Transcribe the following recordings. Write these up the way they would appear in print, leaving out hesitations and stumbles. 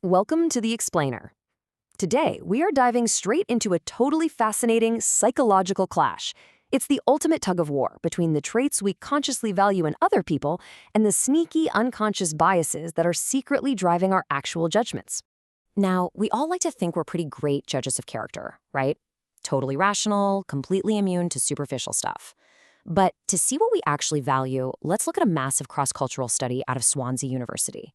Welcome to The Explainer. Today, we are diving straight into a totally fascinating psychological clash. It's the ultimate tug of war between the traits we consciously value in other people and the sneaky, unconscious biases that are secretly driving our actual judgments. Now, we all like to think we're pretty great judges of character, right? Totally rational, completely immune to superficial stuff. But to see what we actually value, let's look at a massive cross-cultural study out of Swansea University.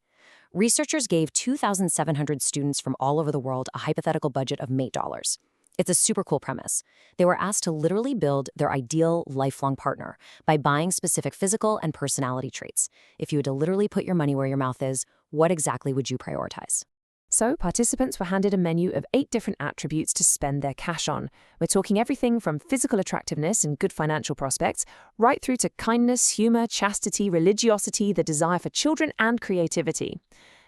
Researchers gave 2,700 students from all over the world a hypothetical budget of $8. It's a super cool premise. They were asked to literally build their ideal lifelong partner by buying specific physical and personality traits. If you had to literally put your money where your mouth is, what exactly would you prioritize? So, participants were handed a menu of 8 different attributes to spend their cash on. We're talking everything from physical attractiveness and good financial prospects, right through to kindness, humor, chastity, religiosity, the desire for children, and creativity.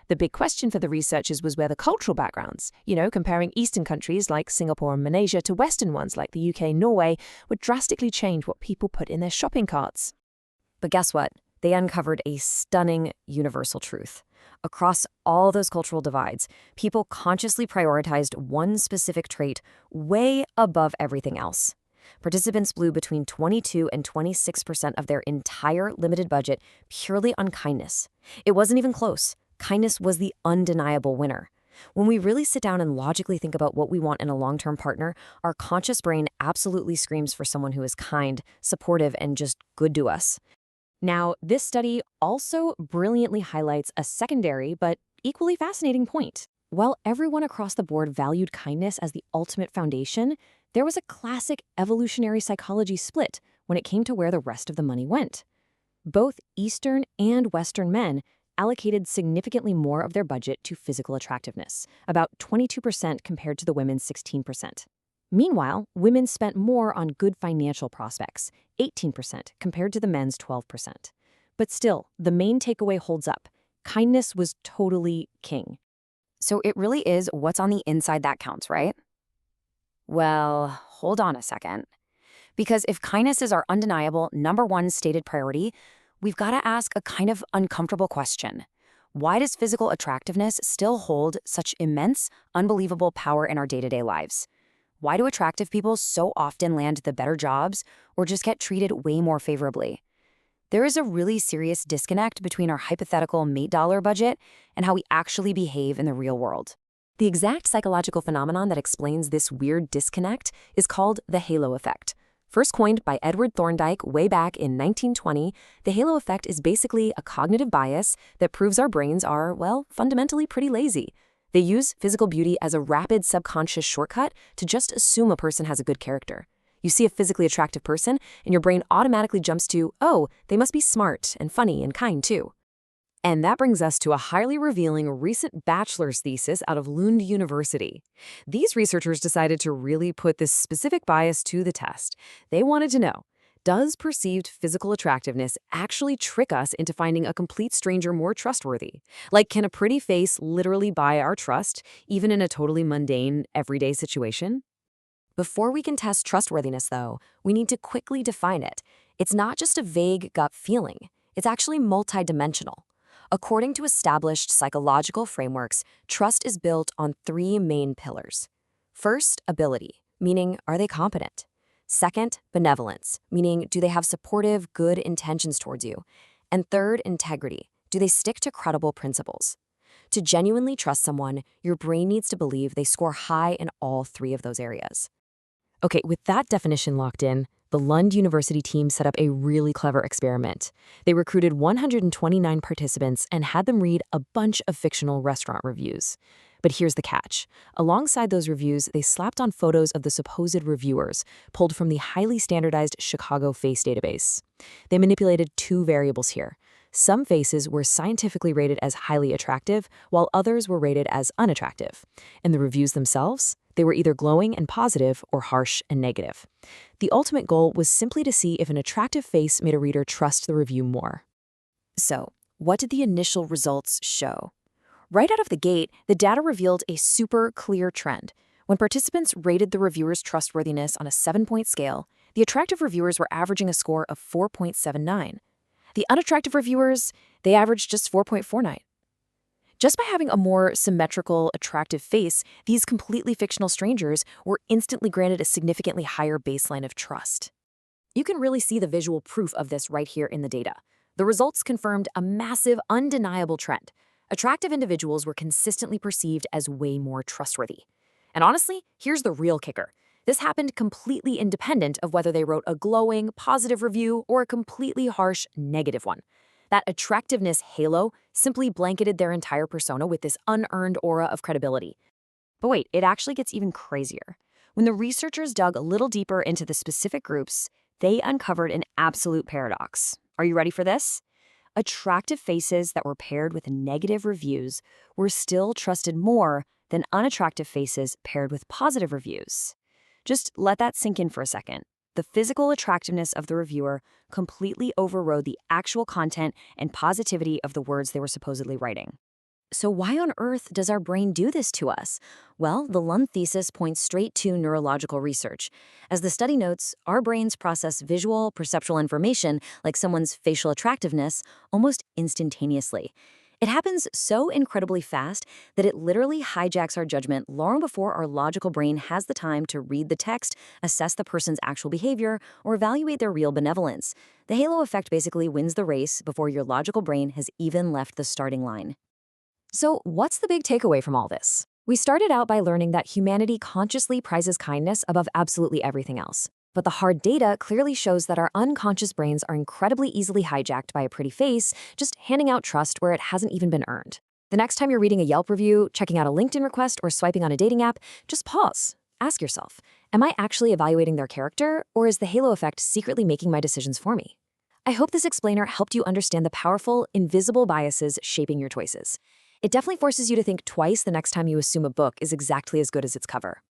The big question for the researchers was where the cultural backgrounds, comparing Eastern countries like Singapore and Malaysia to Western ones like the UK and Norway, would drastically change what people put in their shopping carts. But guess what? They uncovered a stunning universal truth. Across all those cultural divides, people consciously prioritized one specific trait way above everything else. Participants blew between 22 and 26% of their entire limited budget purely on kindness. It wasn't even close. Kindness was the undeniable winner. When we really sit down and logically think about what we want in a long-term partner, our conscious brain absolutely screams for someone who is kind, supportive, and just good to us. Now, this study also brilliantly highlights a secondary but equally fascinating point. While everyone across the board valued kindness as the ultimate foundation, there was a classic evolutionary psychology split when it came to where the rest of the money went. Both Eastern and Western men allocated significantly more of their budget to physical attractiveness, about 22% compared to the women's 16%. Meanwhile, women spent more on good financial prospects, 18% compared to the men's 12%. But still, the main takeaway holds up. Kindness was totally king. So it really is what's on the inside that counts, right? Well, hold on a second. Because if kindness is our undeniable number one stated priority, we've got to ask a kind of uncomfortable question. Why does physical attractiveness still hold such immense, unbelievable power in our day-to-day lives? Why do attractive people so often land the better jobs or just get treated way more favorably? There is a really serious disconnect between our hypothetical $8 budget and how we actually behave in the real world. The exact psychological phenomenon that explains this weird disconnect is called the halo effect. First coined by Edward Thorndike way back in 1920, the halo effect is basically a cognitive bias that proves our brains are, fundamentally pretty lazy. They use physical beauty as a rapid subconscious shortcut to just assume a person has a good character. You see a physically attractive person, and your brain automatically jumps to, oh, they must be smart and funny and kind too. And that brings us to a highly revealing recent bachelor's thesis out of Lund University. These researchers decided to really put this specific bias to the test. They wanted to know, does perceived physical attractiveness actually trick us into finding a complete stranger more trustworthy? Like, can a pretty face literally buy our trust, even in a totally mundane, everyday situation? Before we can test trustworthiness, though, we need to quickly define it. It's not just a vague gut feeling. It's actually multidimensional. According to established psychological frameworks, trust is built on 3 main pillars. First, ability, meaning are they competent? Second, benevolence, meaning do they have supportive, good intentions towards you? And third, integrity, do they stick to credible principles? To genuinely trust someone, your brain needs to believe they score high in all 3 of those areas. Okay, with that definition locked in, the Lund University team set up a really clever experiment. They recruited 129 participants and had them read a bunch of fictional restaurant reviews. But here's the catch. Alongside those reviews, they slapped on photos of the supposed reviewers, pulled from the highly standardized Chicago face database. They manipulated 2 variables here. Some faces were scientifically rated as highly attractive, while others were rated as unattractive. And the reviews themselves? They were either glowing and positive or harsh and negative. The ultimate goal was simply to see if an attractive face made a reader trust the review more. So, what did the initial results show? Right out of the gate, the data revealed a super clear trend. When participants rated the reviewers' trustworthiness on a 7-point scale, the attractive reviewers were averaging a score of 4.79. The unattractive reviewers, they averaged just 4.49. Just by having a more symmetrical, attractive face, these completely fictional strangers were instantly granted a significantly higher baseline of trust. You can really see the visual proof of this right here in the data. The results confirmed a massive, undeniable trend. Attractive individuals were consistently perceived as way more trustworthy. And honestly, here's the real kicker. This happened completely independent of whether they wrote a glowing, positive review or a completely harsh, negative one. That attractiveness halo simply blanketed their entire persona with this unearned aura of credibility. But wait, it actually gets even crazier. When the researchers dug a little deeper into the specific groups, they uncovered an absolute paradox. Are you ready for this? Attractive faces that were paired with negative reviews were still trusted more than unattractive faces paired with positive reviews. Just let that sink in for a second. The physical attractiveness of the reviewer completely overrode the actual content and positivity of the words they were supposedly writing. So why on earth does our brain do this to us? Well, the Lund thesis points straight to neurological research. As the study notes, our brains process visual, perceptual information, like someone's facial attractiveness, almost instantaneously. It happens so incredibly fast that it literally hijacks our judgment long before our logical brain has the time to read the text, assess the person's actual behavior, or evaluate their real benevolence. The halo effect basically wins the race before your logical brain has even left the starting line. So, what's the big takeaway from all this? We started out by learning that humanity consciously prizes kindness above absolutely everything else. But the hard data clearly shows that our unconscious brains are incredibly easily hijacked by a pretty face, just handing out trust where it hasn't even been earned. The next time you're reading a Yelp review, checking out a LinkedIn request, or swiping on a dating app, just pause. Ask yourself, am I actually evaluating their character, or is the halo effect secretly making my decisions for me? I hope this explainer helped you understand the powerful, invisible biases shaping your choices. It definitely forces you to think twice the next time you assume a book is exactly as good as its cover.